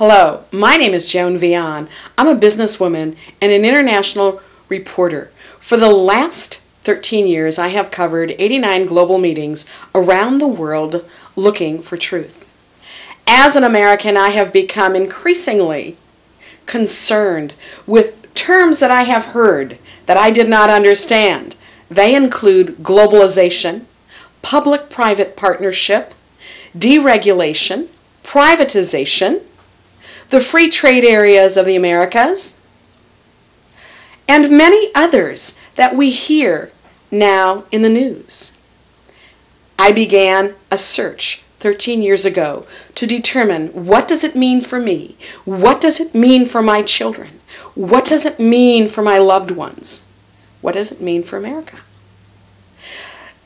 Hello, my name is Joan Veon. I'm a businesswoman and an international reporter. For the last 13 years, I have covered 89 global meetings around the world looking for truth. As an American, I have become increasingly concerned with terms that I have heard that I did not understand. They include globalization, public-private partnership, deregulation, privatization, the free trade areas of the Americas, and many others that we hear now in the news. I began a search 13 years ago to determine what does it mean for me? What does it mean for my children? What does it mean for my loved ones? What does it mean for America?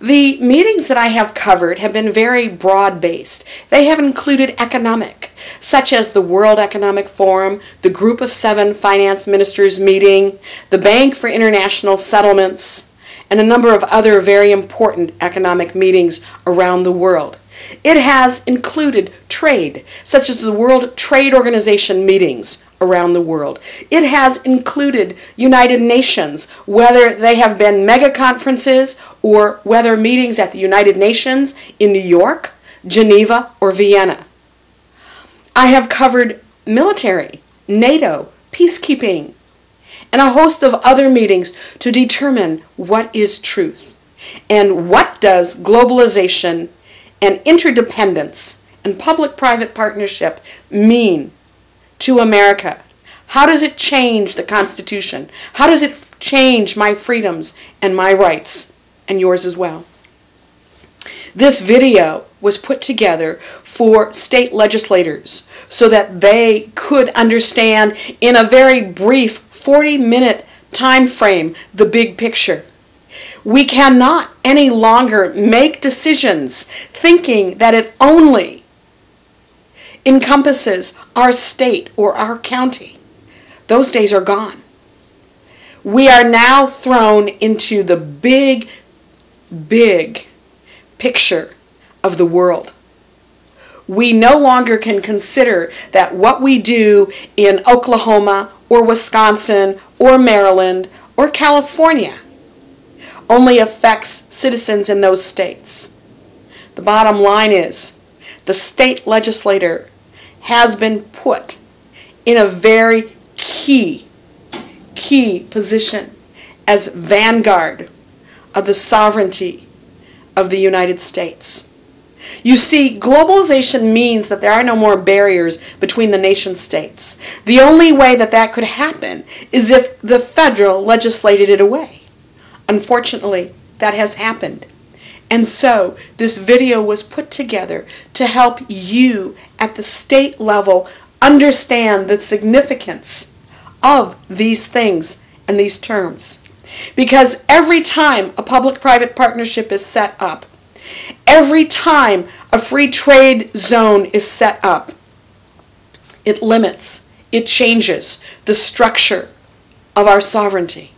The meetings that I have covered have been very broad-based. They have included economic, such as the World Economic Forum, the Group of Seven Finance Ministers meeting, the Bank for International Settlements, and a number of other very important economic meetings around the world. It has included trade, such as the World Trade Organization meetings around the world. It has included United Nations, whether they have been mega conferences or whether meetings at the United Nations in New York, Geneva, or Vienna. I have covered military, NATO, peacekeeping, and a host of other meetings to determine what is truth and what does globalization and interdependence and public-private partnership mean to America. How does it change the Constitution? How does it change my freedoms and my rights, and yours as well? This video was put together for state legislators so that they could understand in a very brief 40-minute time frame the big picture. We cannot any longer make decisions thinking that it only encompasses our state or our county. Those days are gone. We are now thrown into the big picture of the world. We no longer can consider that what we do in Oklahoma or Wisconsin or Maryland or California only affects citizens in those states. The bottom line is the state legislator has been put in a very key position as vanguard of the sovereignty of the United States. You see, globalization means that there are no more barriers between the nation states. The only way that that could happen is if the federal legislated it away. Unfortunately, that has happened. And so this video was put together to help you at the state level understand the significance of these things and these terms. Because every time a public-private partnership is set up, every time a free trade zone is set up, it limits, it changes the structure of our sovereignty.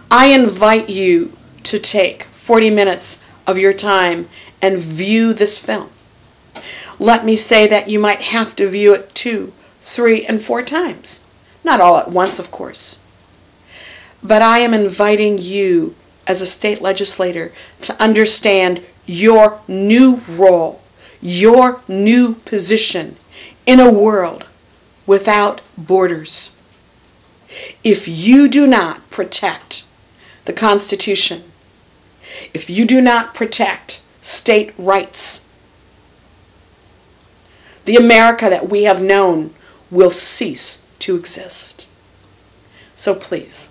I invite you to take 40 minutes of your time and view this film. Let me say that you might have to view it 2, 3, and 4 times. Not all at once, of course. But I am inviting you as a state legislator to understand your new role, your new position in a world without borders. If you do not protect the Constitution, if you do not protect state rights, the America that we have known will cease to exist. So please,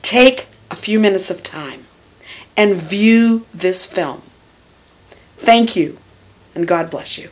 take a few minutes of time and view this film. Thank you, and God bless you.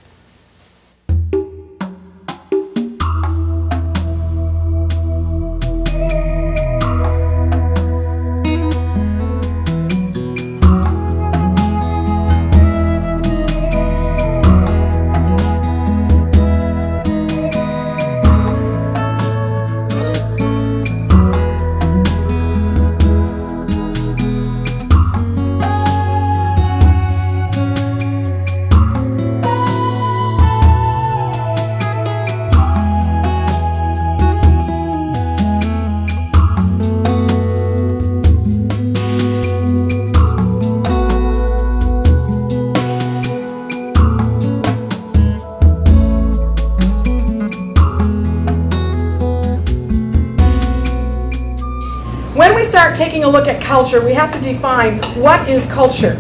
start taking a look at culture, we have to define what is culture.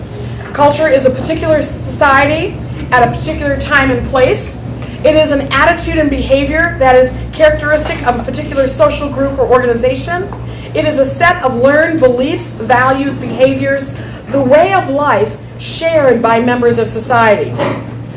Culture is a particular society at a particular time and place. It is an attitude and behavior that is characteristic of a particular social group or organization. It is a set of learned beliefs, values, behaviors, the way of life shared by members of society.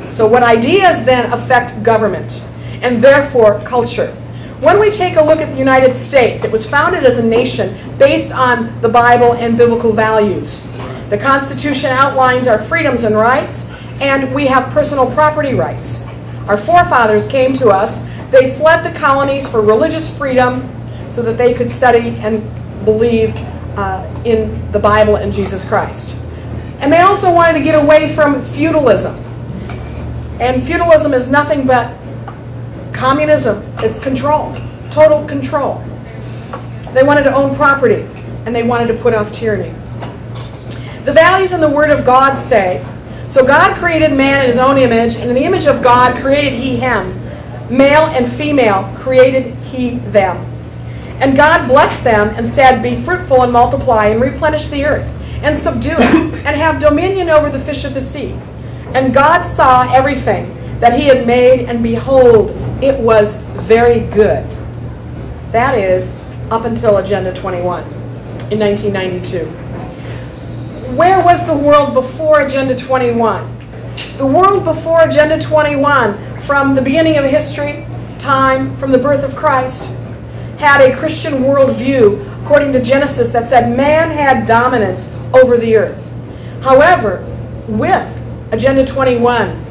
So what ideas then affect government, and therefore culture. When we take a look at the United States, it was founded as a nation based on the Bible and biblical values. The Constitution outlines our freedoms and rights, and we have personal property rights. Our forefathers came to us. They fled the colonies for religious freedom so that they could study and believe in the Bible and Jesus Christ. And they also wanted to get away from feudalism. And feudalism is nothing but communism. It's control, total control. They wanted to own property, and they wanted to put off tyranny. The values in the Word of God say, so God created man in his own image, and in the image of God created he him. Male and female created he them. And God blessed them and said, be fruitful and multiply and replenish the earth and subdue it and have dominion over the fish of the sea. And God saw everything that he had made, and behold, it was very good. That is, up until Agenda 21 in 1992. Where was the world before Agenda 21? The world before Agenda 21, from the beginning of history, time, from the birth of Christ, had a Christian worldview, according to Genesis, that said man had dominance over the earth. However, with Agenda 21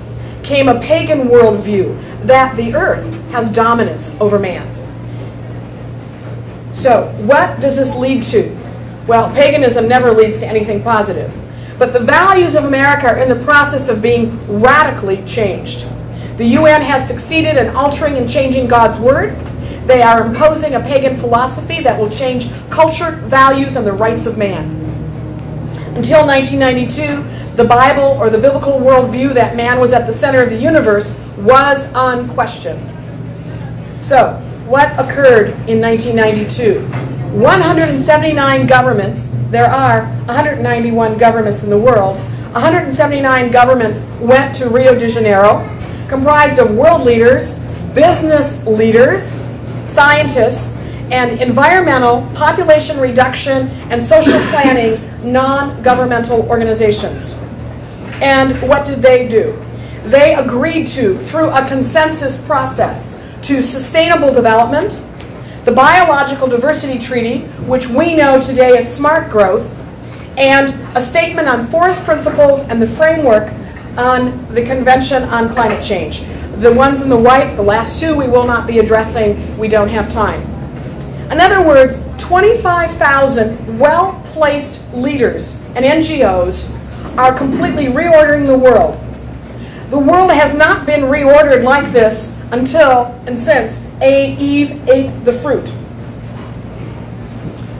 came a pagan worldview that the earth has dominance over man. So, what does this lead to? Well, paganism never leads to anything positive. But the values of America are in the process of being radically changed. The UN has succeeded in altering and changing God's Word. They are imposing a pagan philosophy that will change culture, values, and the rights of man. Until 1992, the Bible, or the biblical worldview that man was at the center of the universe, was unquestioned. So, what occurred in 1992? 179 governments, there are 191 governments in the world, 179 governments went to Rio de Janeiro, comprised of world leaders, business leaders, scientists, and environmental, population reduction, and social planning non-governmental organizations. And what did they do? They agreed to, through a consensus process, to sustainable development, the Biological Diversity Treaty, which we know today as smart growth, and a statement on forest principles and the framework on the Convention on Climate Change. The ones in the white, the last two, we will not be addressing. We don't have time. In other words, 25,000 well-placed leaders and NGOs are completely reordering the world. The world has not been reordered like this until and since Eve ate the fruit.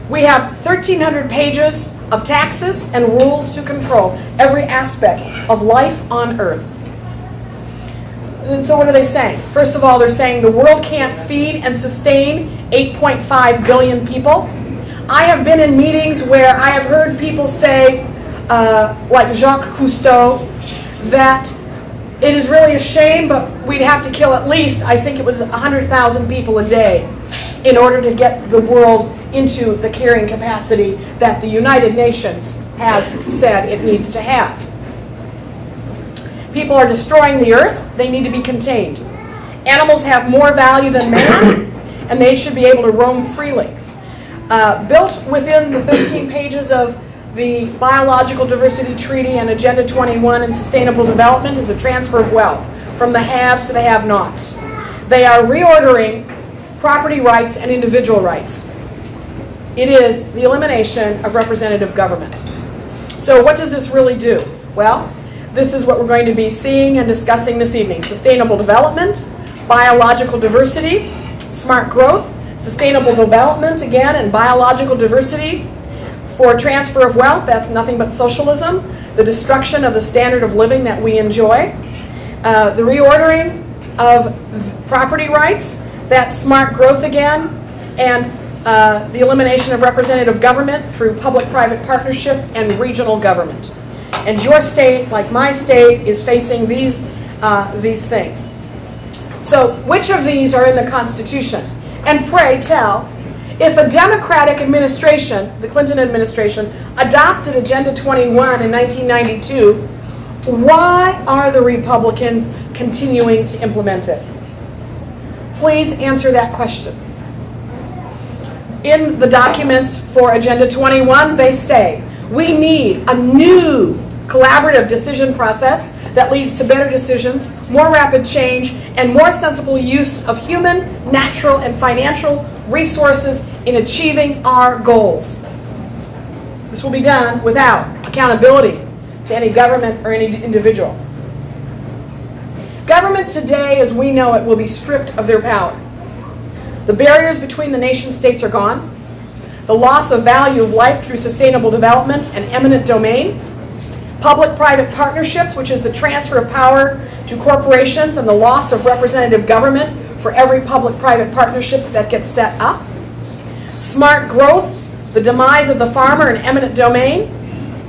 We have 1,300 pages of taxes and rules to control every aspect of life on Earth. And so what are they saying? First of all, they're saying the world can't feed and sustain 8.5 billion people. I have been in meetings where I have heard people say, like Jacques Cousteau, that it is really a shame, but we'd have to kill at least, I think it was 100,000 people a day in order to get the world into the carrying capacity that the United Nations has said it needs to have. People are destroying the earth. They need to be contained. Animals have more value than man, and they should be able to roam freely. Built within the 13 pages of the Biological Diversity Treaty and Agenda 21 and Sustainable Development is a transfer of wealth from the haves to the have-nots. They are reordering property rights and individual rights. It is the elimination of representative government. So what does this really do? Well, this is what we're going to be seeing and discussing this evening. Sustainable development, biological diversity, smart growth, sustainable development, again, and biological diversity. For transfer of wealth, that's nothing but socialism, the destruction of the standard of living that we enjoy, the reordering of property rights, that's smart growth again, and the elimination of representative government through public-private partnership and regional government. And your state, like my state, is facing these things. So which of these are in the Constitution? And pray tell, if a Democratic administration, the Clinton administration, adopted Agenda 21 in 1992, why are the Republicans continuing to implement it? Please answer that question. In the documents for Agenda 21, they say, we need a new collaborative decision process that leads to better decisions, more rapid change, and more sensible use of human, natural, and financial resources in achieving our goals. This will be done without accountability to any government or any individual. Government today, as we know it, will be stripped of their power. The barriers between the nation-states are gone. The loss of value of life through sustainable development and eminent domain. Public-private partnerships, which is the transfer of power to corporations and the loss of representative government for every public-private partnership that gets set up. Smart growth, the demise of the farmer and eminent domain.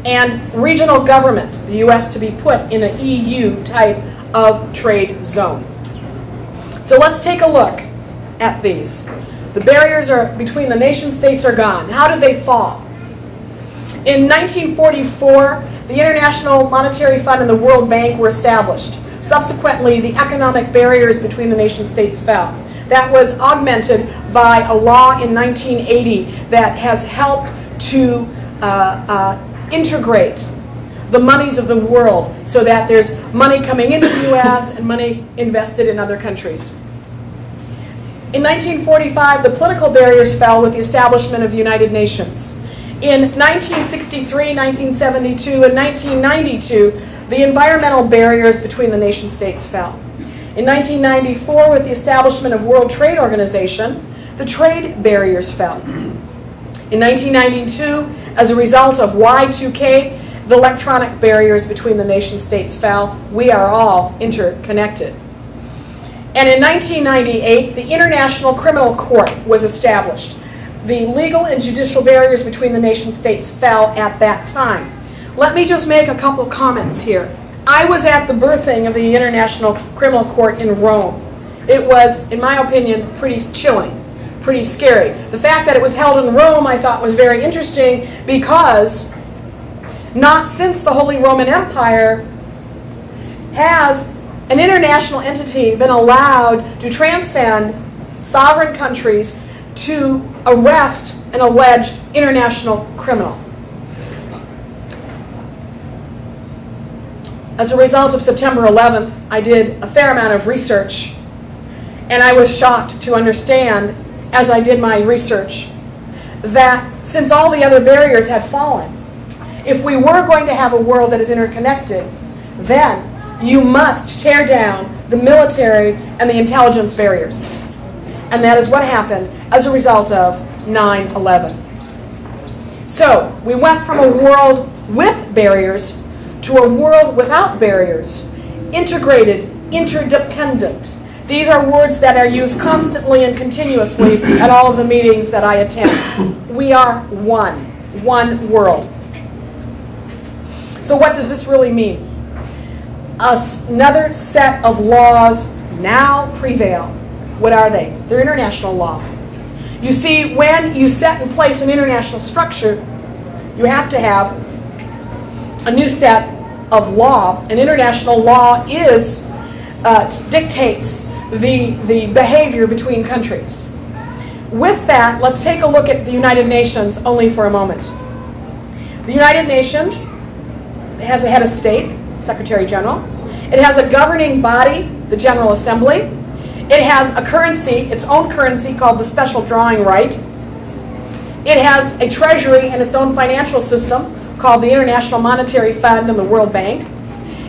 And regional government, the U.S. to be put in an EU type of trade zone. So let's take a look at these. The barriers between the nation-states are gone. How did they fall? In 1944, the International Monetary Fund and the World Bank were established. Subsequently, the economic barriers between the nation-states fell. That was augmented by a law in 1980 that has helped to integrate the monies of the world so that there's money coming into the U.S. and money invested in other countries. In 1945, the political barriers fell with the establishment of the United Nations. In 1963, 1972, and 1992, the environmental barriers between the nation-states fell. In 1994, with the establishment of World Trade Organization, the trade barriers fell. In 1992, as a result of Y2K, the electronic barriers between the nation-states fell. We are all interconnected. And in 1998, the International Criminal Court was established. The legal and judicial barriers between the nation-states fell at that time. Let me just make a couple comments here. I was at the birthing of the International Criminal Court in Rome. It was, in my opinion, pretty chilling, pretty scary. The fact that it was held in Rome I thought was very interesting because not since the Holy Roman Empire has an international entity been allowed to transcend sovereign countries to arrest an alleged international criminal. As a result of September 11th, I did a fair amount of research, and I was shocked to understand, as I did my research, that since all the other barriers had fallen, if we were going to have a world that is interconnected, then you must tear down the military and the intelligence barriers. And that is what happened as a result of 9/11. So we went from a world with barriers to a world without barriers, integrated, interdependent. These are words that are used constantly and continuously at all of the meetings that I attend. We are one world. So what does this really mean? Another set of laws now prevail. What are they? They're international law. You see, when you set in place an international structure, you have to have a new set of law. And international law dictates the behavior between countries. With that, let's take a look at the United Nations only for a moment. The United Nations has a head of state, Secretary General. It has a governing body, the General Assembly. It has a currency, its own currency called the Special Drawing Right. It has a treasury and its own financial system called the International Monetary Fund and the World Bank.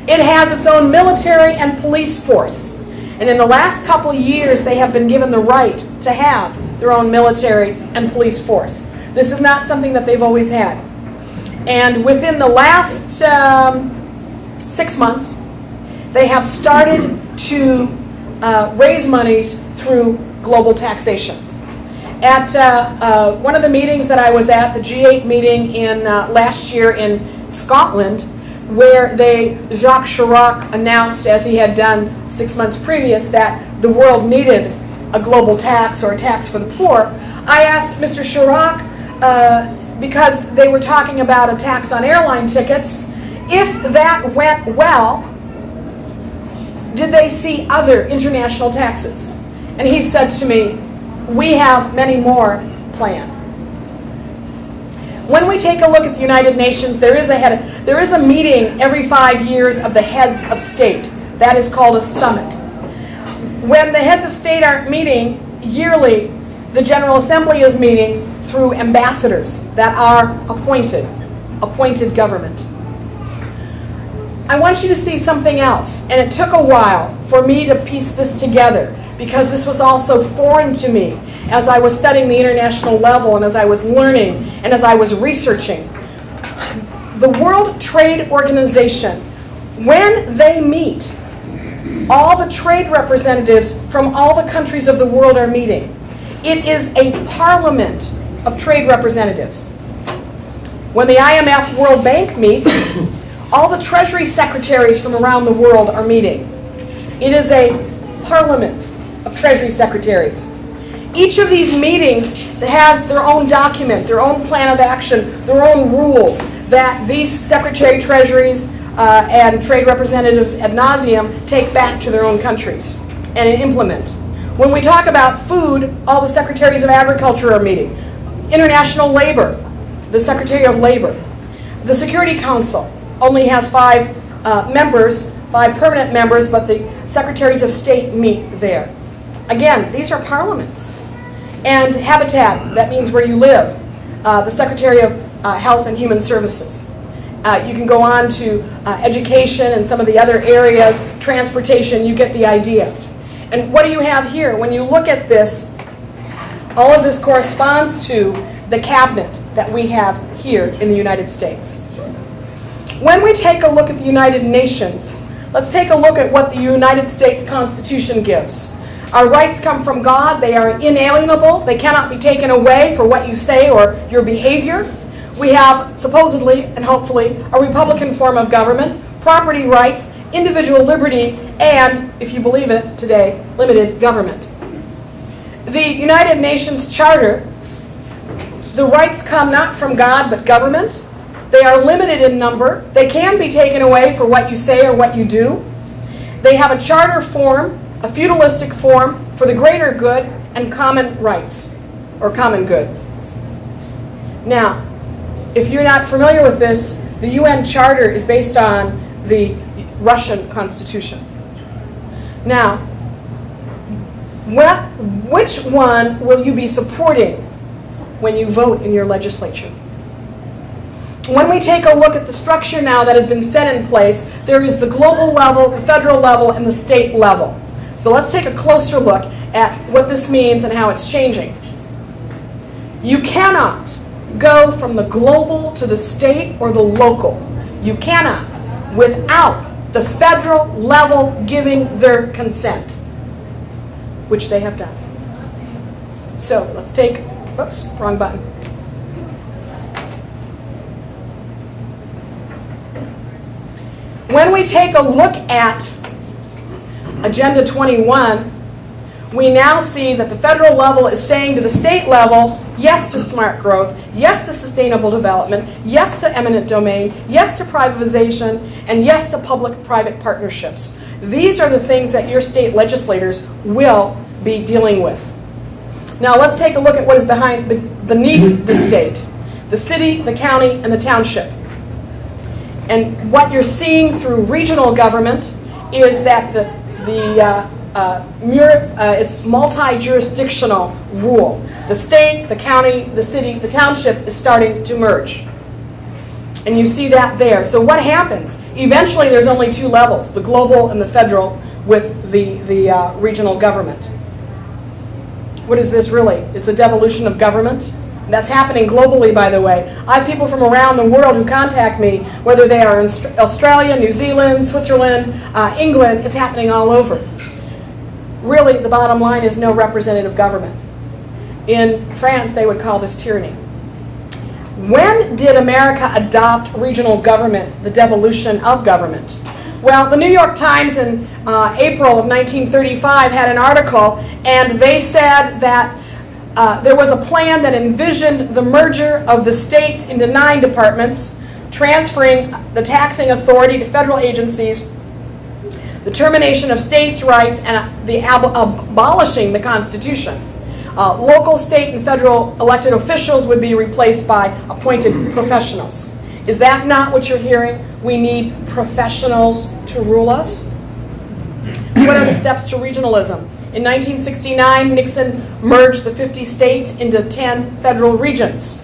It has its own military and police force. And in the last couple years, they have been given the right to have their own military and police force. This is not something that they've always had. And within the last 6 months, they have started to raise monies through global taxation. At one of the meetings that I was at, the G8 meeting in last year in Scotland, where Jacques Chirac announced, as he had done 6 months previous, that the world needed a global tax or a tax for the poor, I asked Mr. Chirac, because they were talking about a tax on airline tickets, if that went well, did they see other international taxes? And he said to me, we have many more planned. When we take a look at the United Nations, there is a meeting every 5 years of the heads of state. That is called a summit. When the heads of state aren't meeting yearly, the General Assembly is meeting through ambassadors that are appointed government. I want you to see something else, and it took a while for me to piece this together because this was also foreign to me as I was studying the international level and as I was learning and as I was researching. The World Trade Organization, when they meet, all the trade representatives from all the countries of the world are meeting. It is a parliament of trade representatives. When the IMF World Bank meets, all the treasury secretaries from around the world are meeting. It is a parliament of treasury secretaries. Each of these meetings has their own document, their own plan of action, their own rules that these secretary treasuries and trade representatives ad nauseum take back to their own countries and implement. When we talk about food, all the secretaries of agriculture are meeting. International labor, the Secretary of Labor. The Security Council only has 5 members, 5 permanent members, but the secretaries of state meet there. Again, these are parliaments. And Habitat, that means where you live. The Secretary of Health and Human Services. You can go on to education and some of the other areas, transportation, you get the idea. And what do you have here? When you look at this, all of this corresponds to the cabinet that we have here in the United States. When we take a look at the United Nations, let's take a look at what the United States Constitution gives. Our rights come from God. They are inalienable. They cannot be taken away for what you say or your behavior. We have, supposedly and hopefully, a Republican form of government, property rights, individual liberty, and, if you believe it today, limited government. The United Nations Charter, the rights come not from God but government. They are limited in number. They can be taken away for what you say or what you do. They have a charter form, a feudalistic form for the greater good and common rights, or common good. Now, if you're not familiar with this, the UN Charter is based on the Russian Constitution. Now, which one will you be supporting when you vote in your legislature? When we take a look at the structure now that has been set in place, there is the global level, the federal level, and the state level. So let's take a closer look at what this means and how it's changing. You cannot go from the global to the state or the local. You cannot without the federal level giving their consent, which they have done. So let's take, oops, wrong button. When we take a look at Agenda 21, we now see that the federal level is saying to the state level, yes to smart growth, yes to sustainable development, yes to eminent domain, yes to privatization, and yes to public-private partnerships. These are the things that your state legislators will be dealing with. Now let's take a look at what is beneath the state, the city, the county, and the township. And what you're seeing through regional government is that it's multi-jurisdictional rule. The state, the county, the city, the township is starting to merge. And you see that there. So what happens? Eventually there's only 2 levels, the global and the federal, with the regional government. What is this really? It's a devolution of government. That's happening globally, by the way. I have people from around the world who contact me, whether they are in Australia, New Zealand, Switzerland, England. It's happening all over. Really, the bottom line is no representative government. In France, they would call this tyranny. When did America adopt regional government, the devolution of government? Well, the New York Times in April of 1935 had an article, and they said that there was a plan that envisioned the merger of the states into 9 departments, transferring the taxing authority to federal agencies, the termination of states' rights, and the abolishing the Constitution. Local, state, and federal elected officials would be replaced by appointed professionals. Is that not what you're hearing? We need professionals to rule us? What are the steps to regionalism? In 1969, Nixon merged the 50 states into 10 federal regions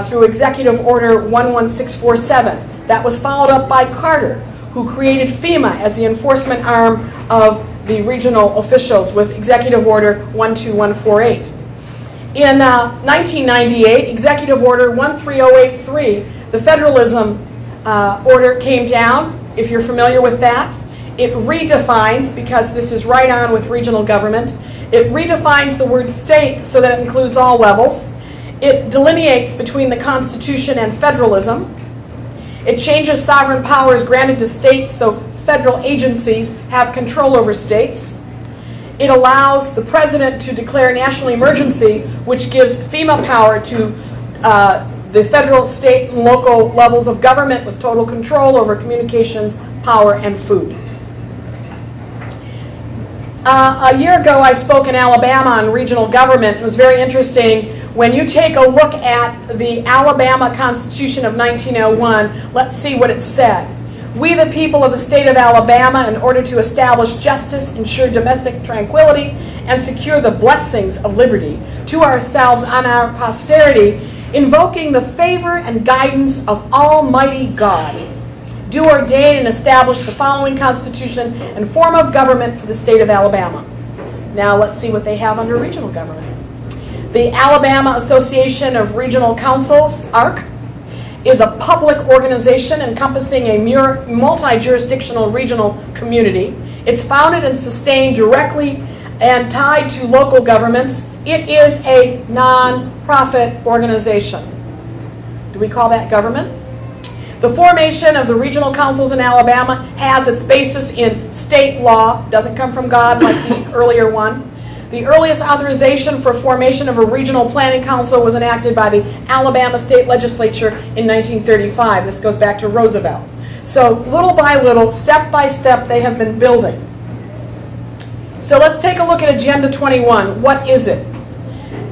through Executive Order 11647. That was followed up by Carter, who created FEMA as the enforcement arm of the regional officials with Executive Order 12148. In 1998, Executive Order 13083, the federalism order came down, if you're familiar with that. It redefines, because this is right on with regional government, it redefines the word state so that it includes all levels. It delineates between the Constitution and federalism. It changes sovereign powers granted to states so federal agencies have control over states. It allows the president to declare national emergency, which gives FEMA power to the federal, state, and local levels of government with total control over communications, power, and food. A year ago, I spoke in Alabama on regional government. It was very interesting. When you take a look at the Alabama Constitution of 1901, let's see what it said. We, the people of the state of Alabama, in order to establish justice, ensure domestic tranquility, and secure the blessings of liberty to ourselves and our posterity, invoking the favor and guidance of Almighty God, do ordain and establish the following constitution and form of government for the state of Alabama. Now let's see what they have under regional government. The Alabama Association of Regional Councils, ARC, is a public organization encompassing a multi-jurisdictional regional community. It's founded and sustained directly and tied to local governments. It is a non-profit organization. Do we call that government? The formation of the regional councils in Alabama has its basis in state law. Doesn't come from God like the earlier one. The earliest authorization for formation of a regional planning council was enacted by the Alabama State Legislature in 1935. This goes back to Roosevelt. So little by little, step by step, they have been building. So let's take a look at Agenda 21. What is it?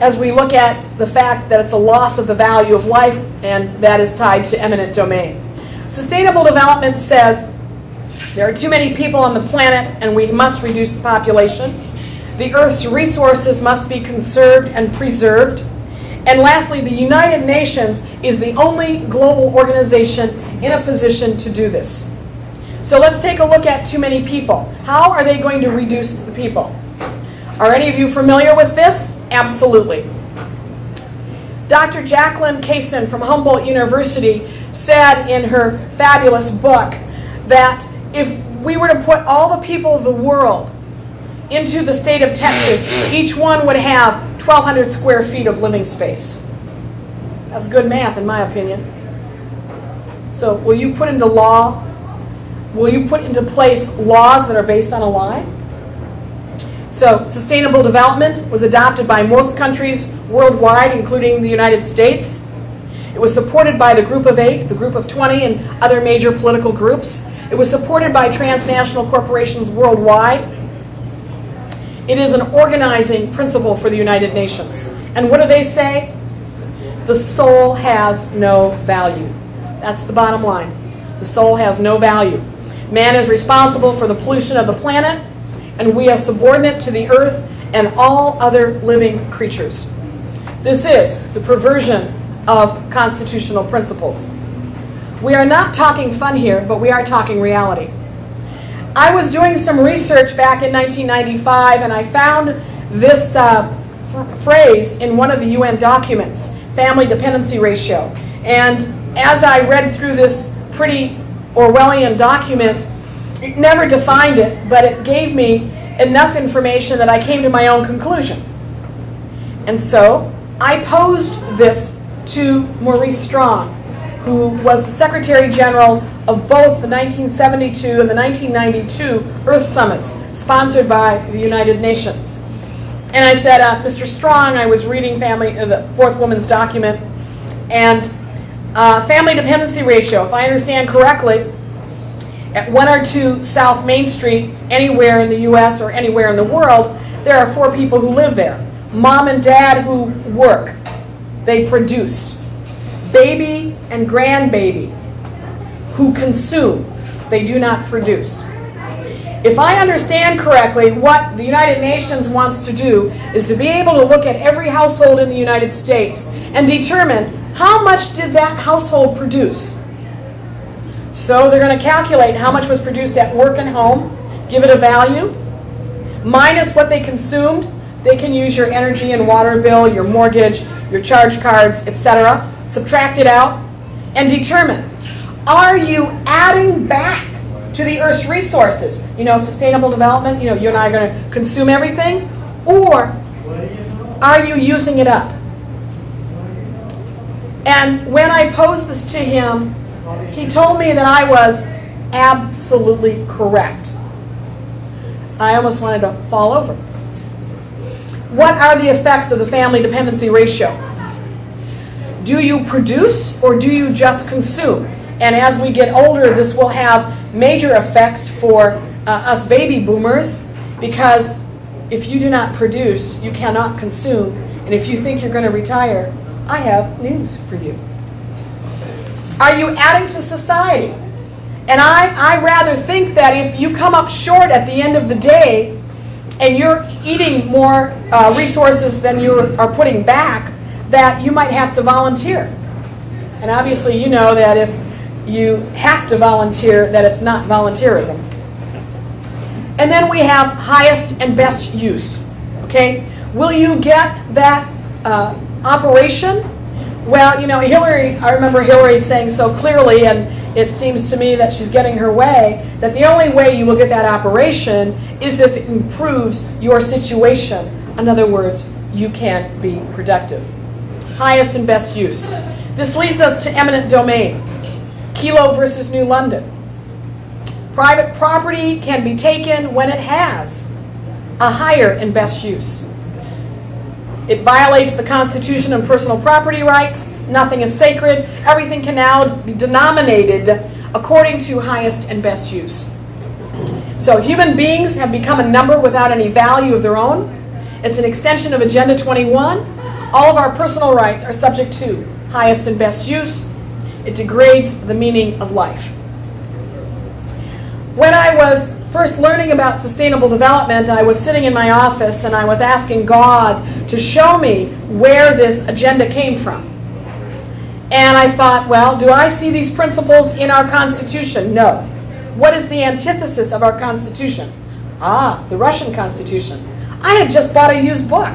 As we look at the fact that it's a loss of the value of life, and that is tied to eminent domain. Sustainable development says there are too many people on the planet and we must reduce the population. The Earth's resources must be conserved and preserved. And lastly, the United Nations is the only global organization in a position to do this. So let's take a look at too many people. How are they going to reduce the people? Are any of you familiar with this? Absolutely. Dr. Jacqueline Kaysen from Humboldt University said in her fabulous book that if we were to put all the people of the world into the state of Texas, each one would have 1,200 square feet of living space. That's good math, in my opinion. So will you put into law, will you put into place laws that are based on a lie? So sustainable development was adopted by most countries worldwide, including the United States. It was supported by the Group of 8, the Group of 20, and other major political groups. It was supported by transnational corporations worldwide. It is an organizing principle for the United Nations. And what do they say? The soul has no value. That's the bottom line. The soul has no value. Man is responsible for the pollution of the planet, and we are subordinate to the earth and all other living creatures. This is the perversion of constitutional principles. We are not talking fun here, but we are talking reality. I was doing some research back in 1995, and I found this phrase in one of the UN documents, family dependency ratio. And as I read through this pretty Orwellian document, it never defined it, but it gave me enough information that I came to my own conclusion. And so I posed this to Maurice Strong, who was the Secretary General of both the 1972 and the 1992 Earth Summits, sponsored by the United Nations. And I said, Mr. Strong, I was reading the Fourth Woman's document, and family dependency ratio, if I understand correctly, at 1 or 2 South Main Street, anywhere in the U.S. or anywhere in the world, there are 4 people who live there. Mom and dad who work. They produce. Baby and grandbaby who consume. They do not produce. If I understand correctly, what the United Nations wants to do is to be able to look at every household in the United States and determine how much did that household produce. So they're going to calculate how much was produced at work and home, give it a value, minus what they consumed. They can use your energy and water bill, your mortgage, your charge cards, etc. Subtract it out and determine, are you adding back to the Earth's resources? You know, sustainable development, you and I are going to consume everything, or are you using it up? And when I posed this to him, he told me that I was absolutely correct. I almost wanted to fall over. What are the effects of the family dependency ratio? Do you produce or do you just consume? And as we get older, this will have major effects for us baby boomers, because if you do not produce, you cannot consume. And if you think you're going to retire, I have news for you. Are you adding to society? And I rather think that if you come up short at the end of the day and you're eating more resources than you are putting back, that you might have to volunteer. And obviously you know that if you have to volunteer, that it's not volunteerism. And then we have highest and best use. Okay? Will you get that operation? Well, Hillary, I remember Hillary saying so clearly, and it seems to me that she's getting her way, that the only way you will get that operation is if it improves your situation. In other words, you can be productive. Highest and best use. This leads us to eminent domain. Kelo versus New London. Private property can be taken when it has a higher and best use. It violates the Constitution and personal property rights. Nothing is sacred. Everything can now be denominated according to highest and best use. So human beings have become a number without any value of their own. It's an extension of Agenda 21. All of our personal rights are subject to highest and best use. It degrades the meaning of life. When I was first learning about sustainable development, I was sitting in my office and I was asking God to show me where this agenda came from. And I thought, well, do I see these principles in our Constitution? No. What is the antithesis of our Constitution? The Russian Constitution. I had just bought a used book,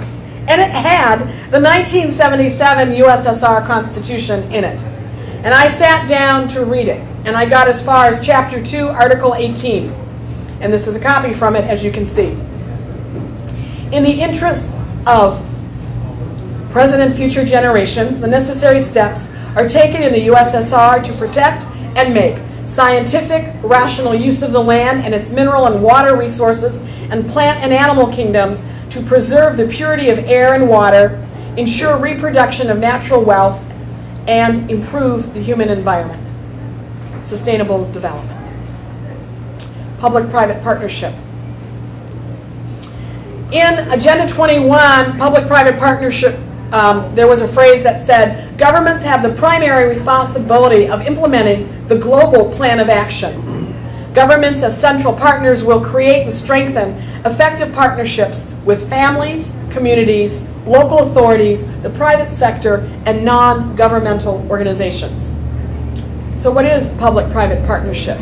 and it had the 1977 USSR Constitution in it. And I sat down to read it, and I got as far as Chapter 2, Article 18. And this is a copy from it, as you can see. In the interest of present and future generations, the necessary steps are taken in the USSR to protect and make scientific, rational use of the land and its mineral and water resources and plant and animal kingdoms to preserve the purity of air and water, ensure reproduction of natural wealth, and improve the human environment. Sustainable development. Public-private partnership. In Agenda 21, public-private partnership, there was a phrase that said, governments have the primary responsibility of implementing the global plan of action. Governments as central partners will create and strengthen effective partnerships with families, communities, local authorities, the private sector, and non-governmental organizations. So what is public-private partnership?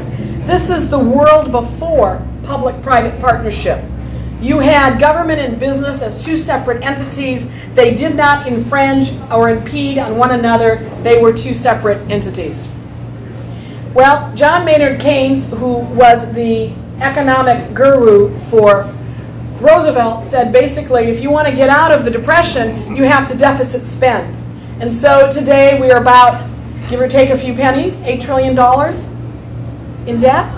This is the world before public-private partnership. You had government and business as two separate entities. They did not infringe or impede on one another. They were two separate entities. Well, John Maynard Keynes, who was the economic guru for Roosevelt said basically, if you want to get out of the Depression, you have to deficit spend. And so today we are about, give or take a few pennies, $8 trillion in debt.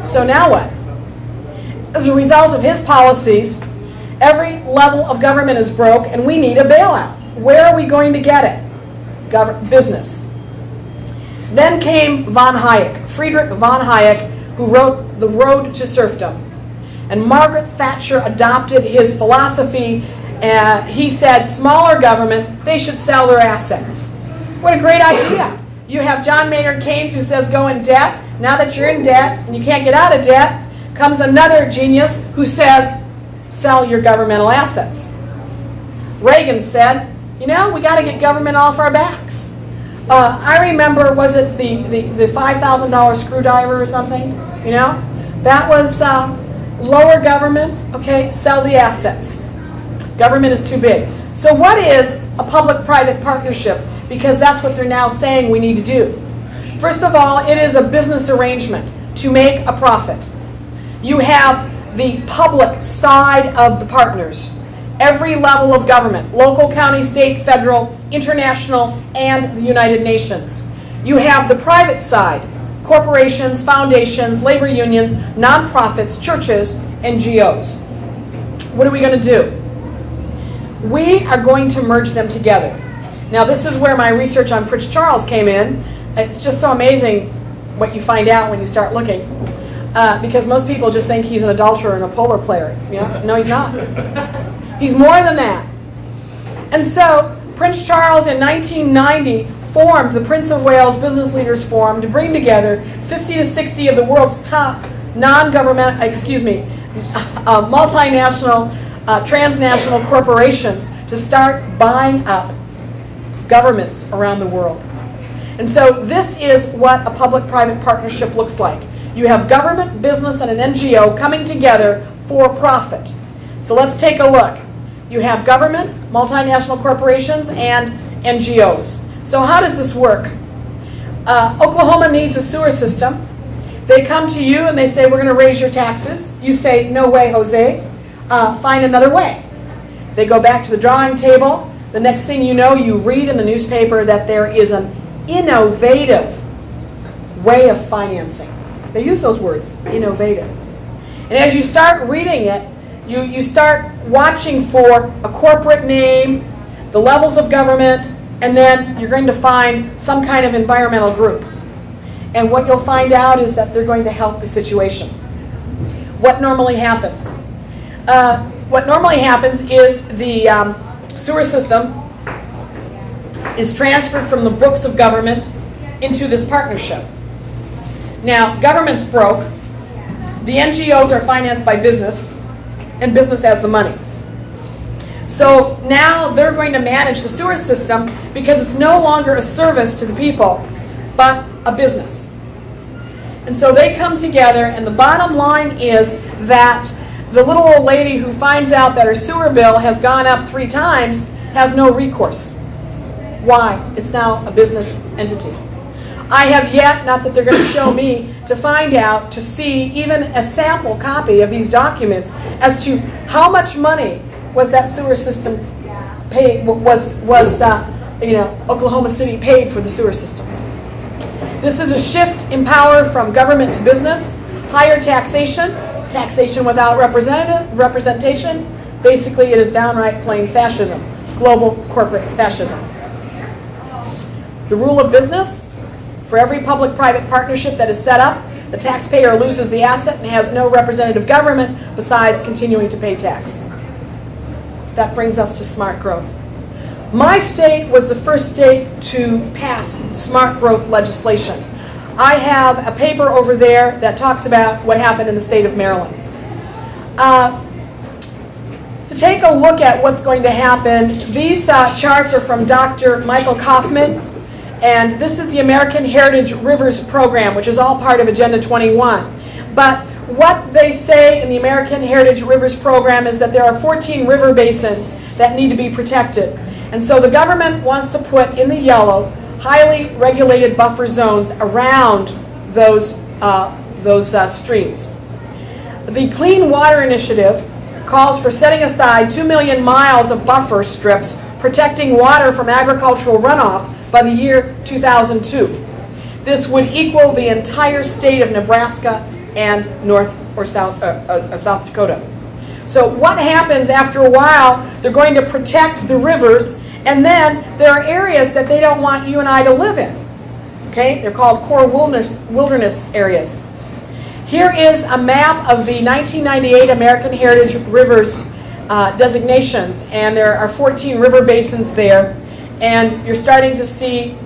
So now what? As a result of his policies, every level of government is broke and we need a bailout. Where are we going to get it? Business. Then came von Hayek, Friedrich von Hayek, who wrote The Road to Serfdom. And Margaret Thatcher adopted his philosophy. He said, smaller government, they should sell their assets. What a great idea. You have John Maynard Keynes who says go in debt. Now that you're in debt and you can't get out of debt, comes another genius who says sell your governmental assets. Reagan said, you know, we got to get government off our backs. I remember, was it the $5,000 screwdriver or something? You know, that was lower government, okay, sell the assets. Government is too big. So what is a public-private partnership? Because that's what they're now saying we need to do. First of all, it is a business arrangement to make a profit. You have the public side of the partners. Every level of government, local, county, state, federal, international, and the United Nations. You have the private side, corporations, foundations, labor unions, nonprofits, churches, NGOs. What are we going to do? We are going to merge them together. Now this is where my research on Prince Charles came in. It's just so amazing what you find out when you start looking. Because most people just think he's an adulterer and a polo player. You know? No, he's not. He's more than that. And so Prince Charles in 1990 formed the Prince of Wales Business Leaders Forum to bring together 50 to 60 of the world's top non-government, multinational, transnational corporations to start buying up governments around the world. And so this is what a public-private partnership looks like. You have government, business, and an NGO coming together for profit. So let's take a look. You have government, multinational corporations, and NGOs. So how does this work? Oklahoma needs a sewer system. They come to you and they say, we're going to raise your taxes. You say, no way, Jose. Find another way. They go back to the drawing table. The next thing you know, you read in the newspaper that there is an innovative way of financing. They use those words, innovative. And as you start reading it, you start watching for a corporate name, the levels of government, and then you're going to find some kind of environmental group. And what you'll find out is that they're going to help the situation. What normally happens? What normally happens is the sewer system is transferred from the books of government into this partnership. Now, government's broke. The NGOs are financed by business, and business has the money. So now they're going to manage the sewer system because it's no longer a service to the people, but a business. And so they come together, and the bottom line is that the little old lady who finds out that her sewer bill has gone up 3 times has no recourse. Why? It's now a business entity. I have yet, not that they're going to show me, to find out, to see even a sample copy of these documents as to how much money was that sewer system paid, Oklahoma City paid for the sewer system. This is a shift in power from government to business, higher taxation, taxation without representation. Basically, it is downright plain fascism, global corporate fascism. The rule of business, for every public-private partnership that is set up, the taxpayer loses the asset and has no representative government besides continuing to pay tax. That brings us to smart growth. My state was the first state to pass smart growth legislation. I have a paper over there that talks about what happened in the state of Maryland. To take a look at what's going to happen, these charts are from Dr. Michael Kaufman, and this is the American Heritage Rivers Program, which is all part of Agenda 21. But what they say in the American Heritage Rivers Program is that there are 14 river basins that need to be protected. And so the government wants to put in the yellow highly regulated buffer zones around those streams. The Clean Water Initiative calls for setting aside 2 million miles of buffer strips protecting water from agricultural runoff by the year 2002. This would equal the entire state of Nebraska and North or South Dakota. So what happens after a while? They're going to protect the rivers, and then there are areas that they don't want you and I to live in. Okay? They're called core wilderness areas. Here is a map of the 1998 American Heritage Rivers designations, and there are 14 river basins there, and you're starting to see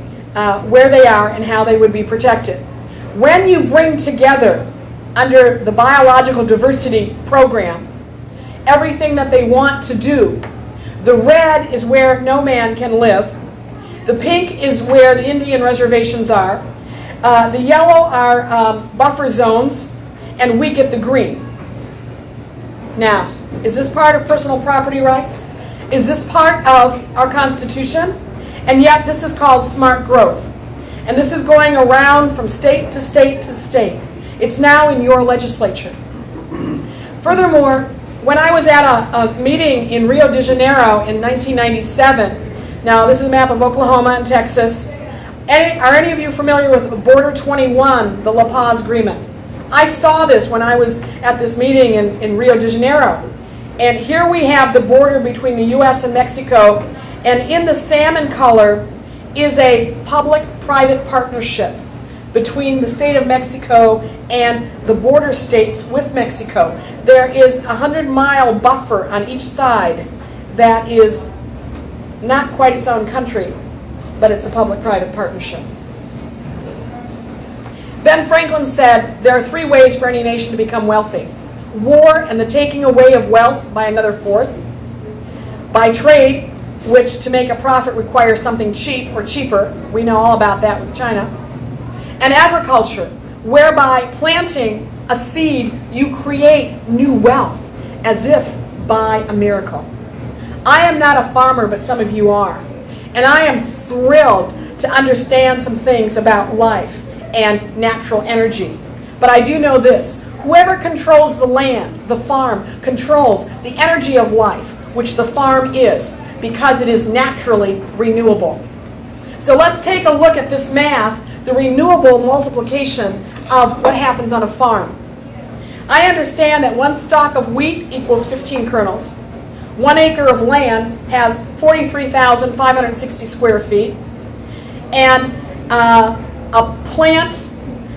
where they are and how they would be protected. When you bring together, under the biological diversity program, everything that they want to do, the red is where no man can live, the pink is where the Indian reservations are, the yellow are buffer zones, and we get the green. Now, is this part of personal property rights? Is this part of our Constitution? And yet this is called smart growth. And this is going around from state to state to state. It's now in your legislature. Furthermore, when I was at a meeting in Rio de Janeiro in 1997, now this is a map of Oklahoma and Texas. Are any of you familiar with Border 21, the La Paz Agreement? I saw this when I was at this meeting in Rio de Janeiro. And here we have the border between the U.S. and Mexico, and in the salmon color is a public-private partnership between the state of Mexico and the border states with Mexico. There is a 100-mile buffer on each side that is not quite its own country, but it's a public-private partnership. Ben Franklin said, there are 3 ways for any nation to become wealthy: war and the taking away of wealth by another force, by trade, which to make a profit requires something cheap or cheaper. We know all about that with China. And agriculture, whereby planting a seed, you create new wealth, as if by a miracle. I am not a farmer, but some of you are. And I am thrilled to understand some things about life and natural energy. But I do know this: whoever controls the land, the farm, controls the energy of life, which the farm is, because it is naturally renewable. So let's take a look at this math, the renewable multiplication of what happens on a farm. I understand that 1 stalk of wheat equals 15 kernels. 1 acre of land has 43,560 square feet. And a plant,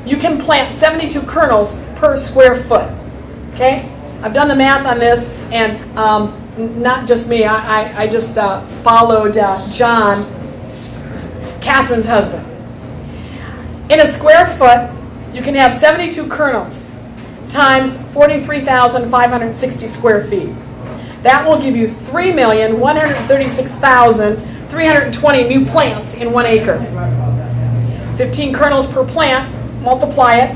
you can plant 72 kernels per square foot. Okay? I've done the math on this, and not just me, I just followed John, Catherine's husband. In a square foot, you can have 72 kernels times 43,560 square feet. That will give you 3,136,320 new plants in 1 acre. 15 kernels per plant, multiply it.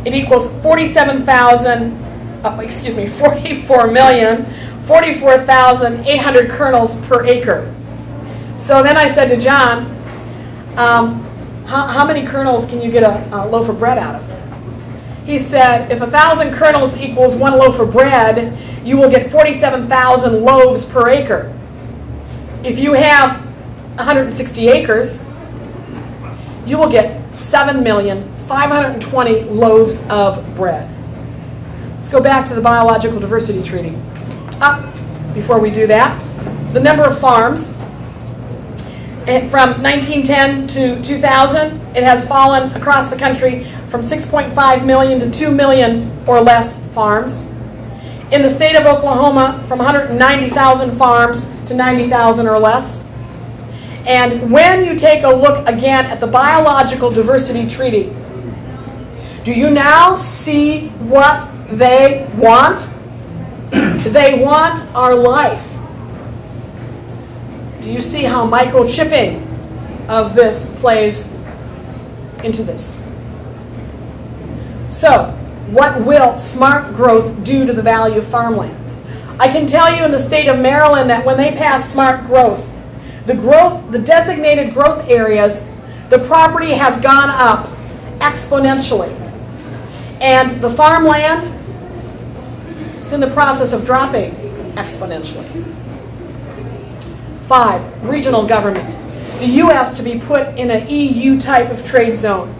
It equals 44,044,800 kernels per acre. So then I said to John, how many kernels can you get a loaf of bread out of? He said, if 1,000 kernels equals 1 loaf of bread, you will get 47,000 loaves per acre. If you have 160 acres, you will get 7,520,000 loaves of bread. Let's go back to the Biological Diversity Treaty. Before we do that, the number of farms. From 1910 to 2000, it has fallen across the country from 6.5 million to 2 million or less farms. In the state of Oklahoma, from 190,000 farms to 90,000 or less. And when you take a look again at the Biological Diversity Treaty, do you now see what they want? They want our life. Do you see how microchipping of this plays into this? So, what will smart growth do to the value of farmland? I can tell you in the state of Maryland that when they pass smart growth, the designated growth areas, the property has gone up exponentially. And the farmland It's in the process of dropping exponentially. 5, regional government. The U.S. to be put in an EU type of trade zone.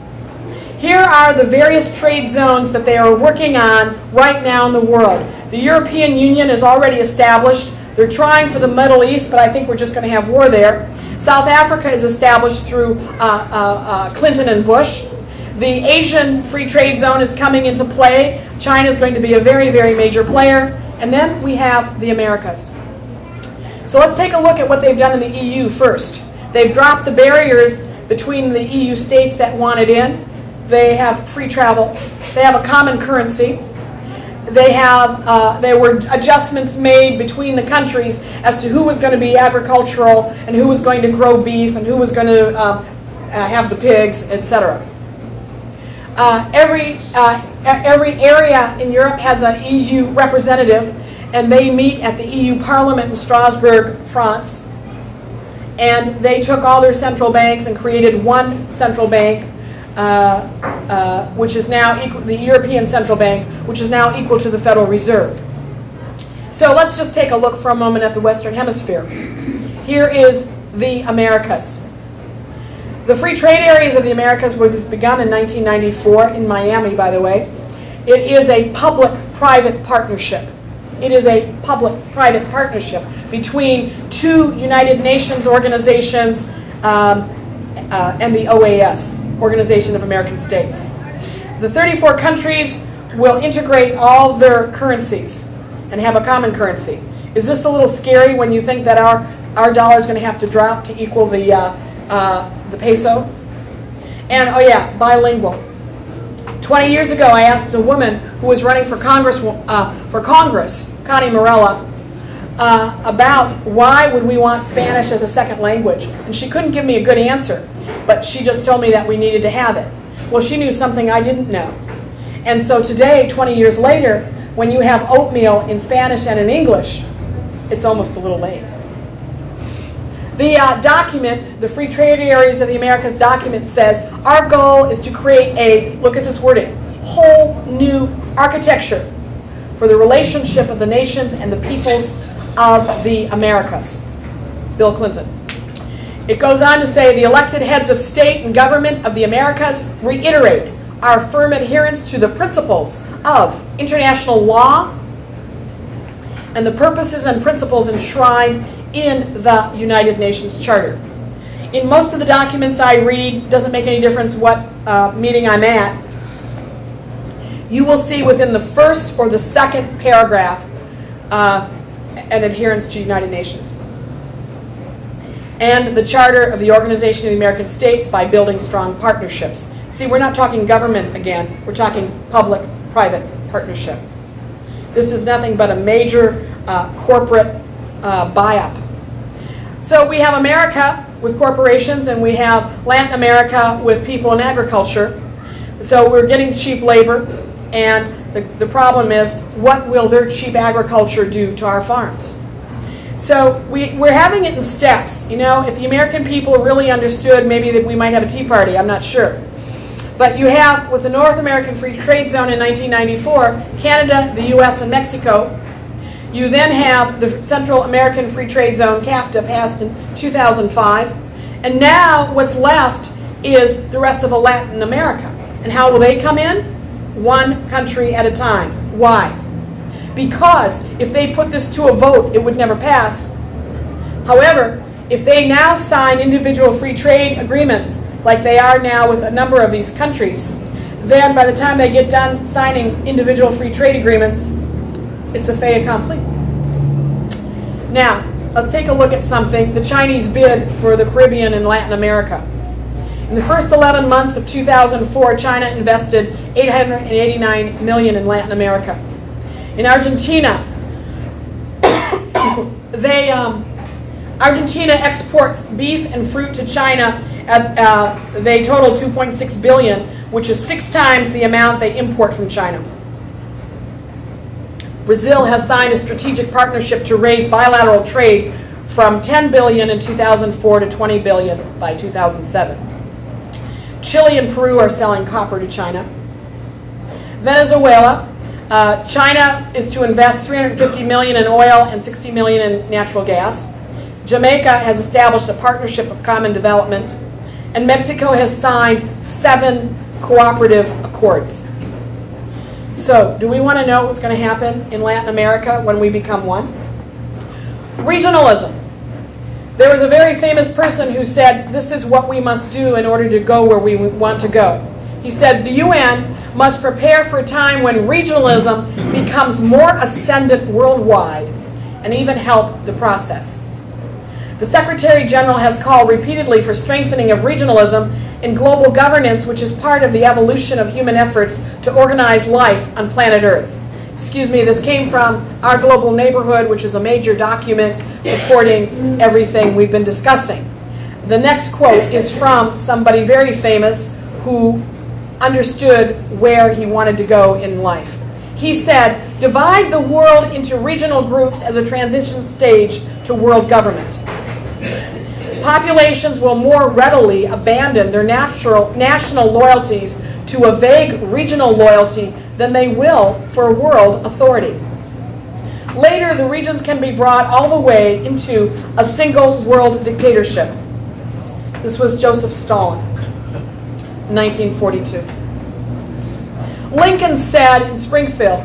Here are the various trade zones that they are working on right now in the world. The European Union is already established. They're trying for the Middle East, but I think we're just going to have war there. South Africa is established through Clinton and Bush. The Asian Free Trade Zone is coming into play. China is going to be a very, very major player. And then we have the Americas. So let's take a look at what they've done in the EU first. They've dropped the barriers between the EU states that wanted in. They have free travel. They have a common currency. There were adjustments made between the countries as to who was going to be agricultural and who was going to grow beef and who was going to have the pigs, etc. Every area in Europe has an EU representative, and they meet at the EU Parliament in Strasbourg, France. And they took all their central banks and created one central bank, which is now equal, the European Central Bank, which is now equal to the Federal Reserve. So let's just take a look for a moment at the Western Hemisphere. Here is the Americas. The free trade areas of the Americas was begun in 1994 in Miami, by the way. It is a public-private partnership. It is a public-private partnership between 2 United Nations organizations and the OAS, Organization of American States. The 34 countries will integrate all their currencies and have a common currency. Is this a little scary when you think that our dollar is going to have to drop to equal the peso? And, oh yeah, bilingual. 20 years ago, I asked a woman who was running for Congress, Connie Morella, about why would we want Spanish as a second language. And she couldn't give me a good answer, but she just told me that we needed to have it. Well, she knew something I didn't know. And so today, 20 years later, when you have oatmeal in Spanish and in English, it's almost a little late. The document, the Free Trade Areas of the Americas document says, our goal is to create a, look at this wording, whole new architecture for the relationship of the nations and the peoples of the Americas. Bill Clinton. It goes on to say, the elected heads of state and government of the Americas reiterate our firm adherence to the principles of international law and the purposes and principles enshrined in the United Nations Charter. In most of the documents I read, doesn't make any difference what meeting I'm at, you will see within the first or the second paragraph an adherence to United Nations. And the Charter of the Organization of the American States by building strong partnerships. See, we're not talking government again, we're talking public-private partnership. This is nothing but a major corporate buy-up. So we have America with corporations, and we have Latin America with people in agriculture. So we're getting cheap labor, and the problem is, what will their cheap agriculture do to our farms? So we're having it in steps. You know, if the American people really understood, maybe that we might have a Tea Party, I'm not sure. But you have, with the North American Free Trade Zone in 1994, Canada, the US, and Mexico. You then have the Central American Free Trade Zone, CAFTA, passed in 2005. And now what's left is the rest of Latin America. And how will they come in? One country at a time. Why? Because if they put this to a vote, it would never pass. However, if they now sign individual free trade agreements, like they are now with a number of these countries, then by the time they get done signing individual free trade agreements, it's a fait accompli. Now, let's take a look at something, the Chinese bid for the Caribbean and Latin America. In the first 11 months of 2004, China invested $889 million in Latin America. In Argentina, Argentina exports beef and fruit to China. They total $2.6 billion, which is 6 times the amount they import from China. Brazil has signed a strategic partnership to raise bilateral trade from $10 billion in 2004 to $20 billion by 2007. Chile and Peru are selling copper to China. Venezuela, China is to invest $350 million in oil and $60 million in natural gas. Jamaica has established a partnership of common development. And Mexico has signed 7 cooperative accords. So, do we want to know what's going to happen in Latin America when we become one? Regionalism. There was a very famous person who said, this is what we must do in order to go where we want to go. He said, the UN must prepare for a time when regionalism becomes more ascendant worldwide and even help the process. The Secretary General has called repeatedly for strengthening of regionalism in global governance, which is part of the evolution of human efforts to organize life on planet Earth. Excuse me, this came from Our Global Neighborhood, which is a major document supporting everything we've been discussing. The next quote is from somebody very famous who understood where he wanted to go in life. He said, divide the world into regional groups as a transition stage to world government. Populations will more readily abandon their national loyalties to a vague regional loyalty than they will for world authority. Later, the regions can be brought all the way into a single world dictatorship. This was Joseph Stalin, 1942. Lincoln said in Springfield,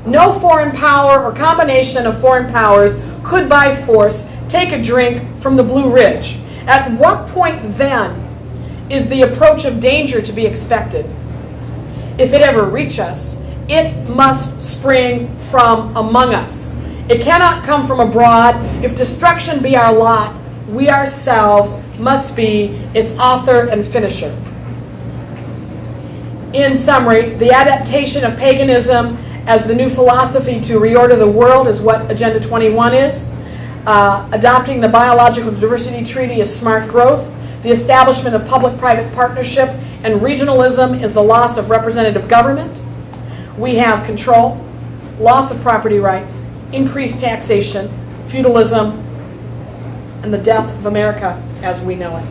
no foreign power or combination of foreign powers could by force take a drink from the Blue Ridge. At what point then is the approach of danger to be expected? If it ever reach us, it must spring from among us. It cannot come from abroad. If destruction be our lot, we ourselves must be its author and finisher. In summary, the adaptation of paganism as the new philosophy to reorder the world is what Agenda 21 is. Adopting the Biological Diversity Treaty is smart growth. The establishment of public-private partnership and regionalism is the loss of representative government. We have control, loss of property rights, increased taxation, feudalism, and the death of America as we know it.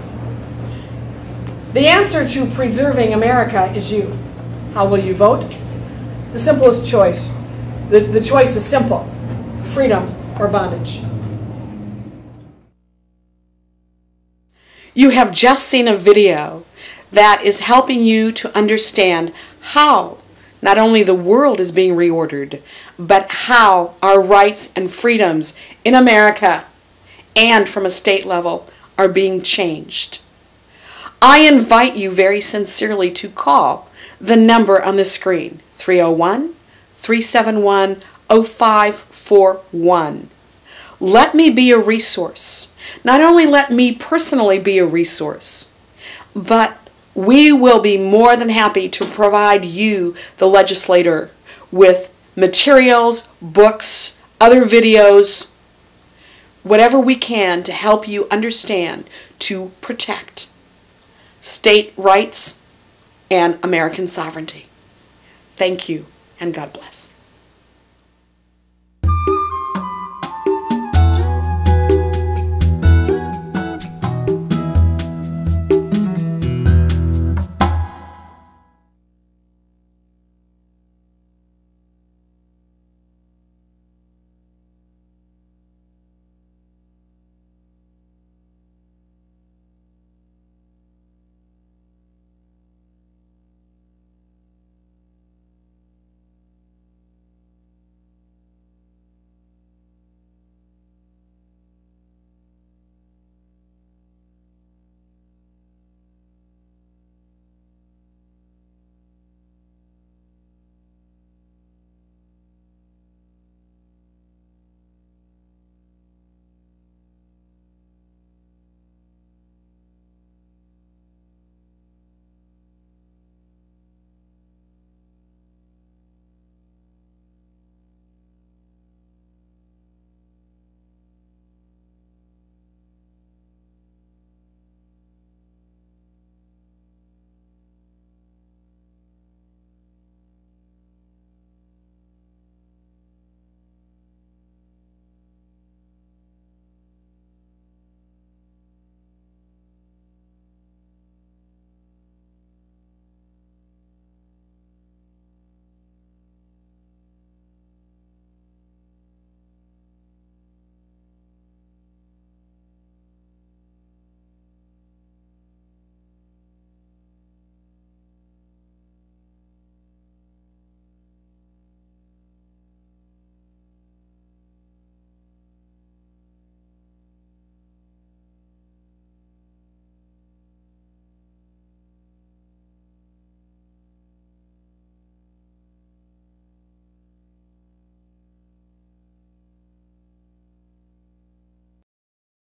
The answer to preserving America is you. How will you vote? The simplest choice. The choice is simple. Freedom or bondage. You have just seen a video that is helping you to understand how not only the world is being reordered, but how our rights and freedoms in America and from a state level are being changed. I invite you very sincerely to call the number on the screen, 301-371-0541. Let me be a resource. Not only let me personally be a resource, but we will be more than happy to provide you, the legislator, with materials, books, other videos, whatever we can to help you understand to protect state rights and American sovereignty. Thank you, and God bless.